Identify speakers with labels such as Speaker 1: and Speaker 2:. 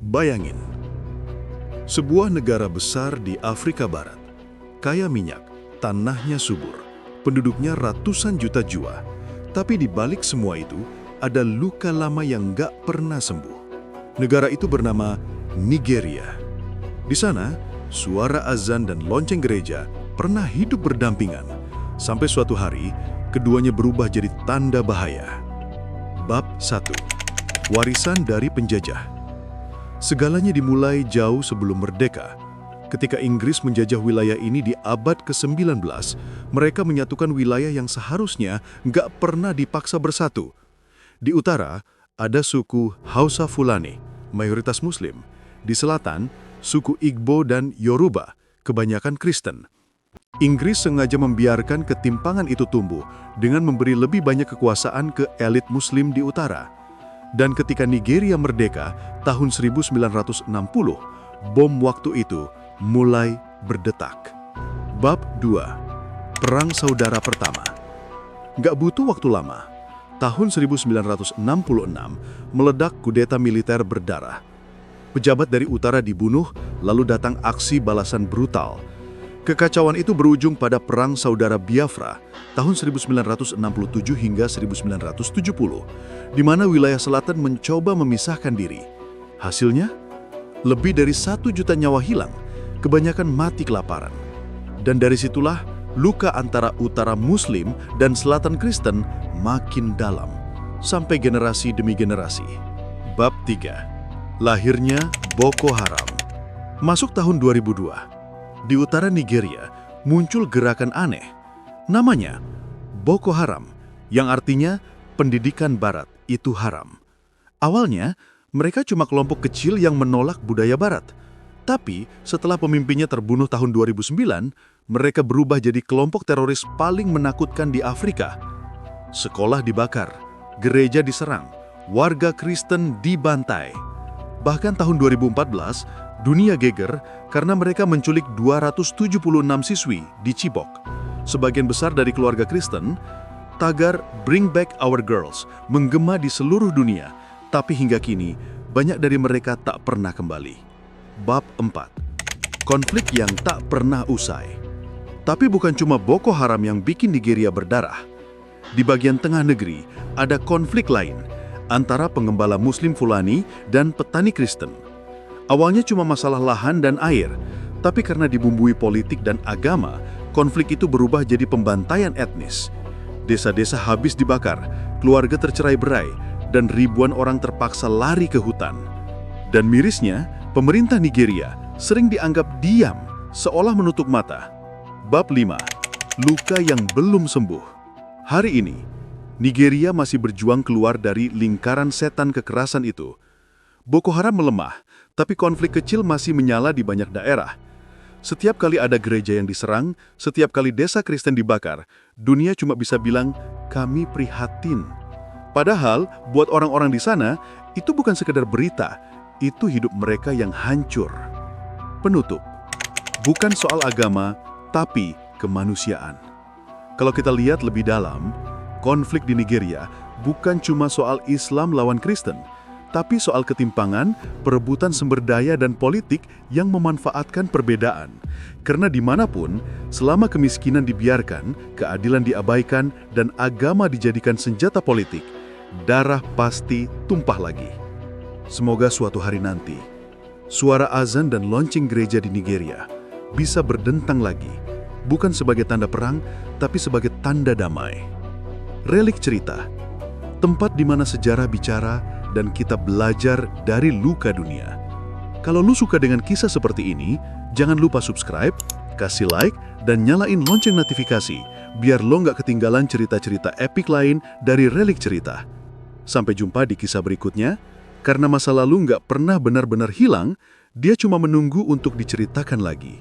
Speaker 1: Bayangin, sebuah negara besar di Afrika Barat, kaya minyak, tanahnya subur, penduduknya ratusan juta jiwa, tapi di balik semua itu ada luka lama yang nggak pernah sembuh. Negara itu bernama Nigeria. Di sana, suara azan dan lonceng gereja pernah hidup berdampingan, sampai suatu hari keduanya berubah jadi tanda bahaya. Bab 1. Warisan dari penjajah. Segalanya dimulai jauh sebelum merdeka. Ketika Inggris menjajah wilayah ini di abad ke-19, mereka menyatukan wilayah yang seharusnya nggak pernah dipaksa bersatu. Di utara, ada suku Hausa Fulani, mayoritas Muslim. Di selatan, suku Igbo dan Yoruba, kebanyakan Kristen. Inggris sengaja membiarkan ketimpangan itu tumbuh dengan memberi lebih banyak kekuasaan ke elit Muslim di utara. Dan ketika Nigeria merdeka tahun 1960, bom waktu itu mulai berdetak. Bab 2. Perang Saudara Pertama. Nggak butuh waktu lama. Tahun 1966 meledak kudeta militer berdarah. Pejabat dari utara dibunuh, lalu datang aksi balasan brutal. Kekacauan itu berujung pada Perang Saudara Biafra tahun 1967 hingga 1970, di mana wilayah selatan mencoba memisahkan diri. Hasilnya, lebih dari 1 juta nyawa hilang, kebanyakan mati kelaparan. Dan dari situlah luka antara utara Muslim dan selatan Kristen makin dalam, sampai generasi demi generasi. Bab 3. Lahirnya Boko Haram. Masuk tahun 2002. Di utara Nigeria muncul gerakan aneh. Namanya Boko Haram, yang artinya pendidikan barat itu haram. Awalnya, mereka cuma kelompok kecil yang menolak budaya barat. Tapi setelah pemimpinnya terbunuh tahun 2009, mereka berubah jadi kelompok teroris paling menakutkan di Afrika. Sekolah dibakar, gereja diserang, warga Kristen dibantai. Bahkan tahun 2014, dunia geger karena mereka menculik 276 siswi di Chibok. Sebagian besar dari keluarga Kristen, tagar Bring Back Our Girls menggema di seluruh dunia, tapi hingga kini banyak dari mereka tak pernah kembali. Bab 4. Konflik yang tak pernah usai. Tapi bukan cuma Boko Haram yang bikin Nigeria berdarah. Di bagian tengah negeri ada konflik lain antara pengembala Muslim Fulani dan petani Kristen. Awalnya cuma masalah lahan dan air, tapi karena dibumbui politik dan agama, konflik itu berubah jadi pembantaian etnis. Desa-desa habis dibakar, keluarga tercerai-berai, dan ribuan orang terpaksa lari ke hutan. Dan mirisnya, pemerintah Nigeria sering dianggap diam, seolah menutup mata. Bab 5. Luka yang belum sembuh. Hari ini, Nigeria masih berjuang keluar dari lingkaran setan kekerasan itu. Boko Haram melemah, tapi konflik kecil masih menyala di banyak daerah. Setiap kali ada gereja yang diserang, setiap kali desa Kristen dibakar, dunia cuma bisa bilang, kami prihatin. Padahal, buat orang-orang di sana, itu bukan sekedar berita, itu hidup mereka yang hancur. Penutup, bukan soal agama, tapi kemanusiaan. Kalau kita lihat lebih dalam, konflik di Nigeria bukan cuma soal Islam lawan Kristen, tapi soal ketimpangan, perebutan sumber daya dan politik yang memanfaatkan perbedaan. Karena dimanapun, selama kemiskinan dibiarkan, keadilan diabaikan, dan agama dijadikan senjata politik, darah pasti tumpah lagi. Semoga suatu hari nanti, suara azan dan lonceng gereja di Nigeria bisa berdentang lagi, bukan sebagai tanda perang, tapi sebagai tanda damai. Relik cerita, tempat di mana sejarah bicara dan kita belajar dari luka dunia. Kalau lu suka dengan kisah seperti ini, jangan lupa subscribe, kasih like, dan nyalain lonceng notifikasi, biar lo nggak ketinggalan cerita-cerita epik lain dari Relik Cerita. Sampai jumpa di kisah berikutnya, karena masa lalu nggak pernah benar-benar hilang, dia cuma menunggu untuk diceritakan lagi.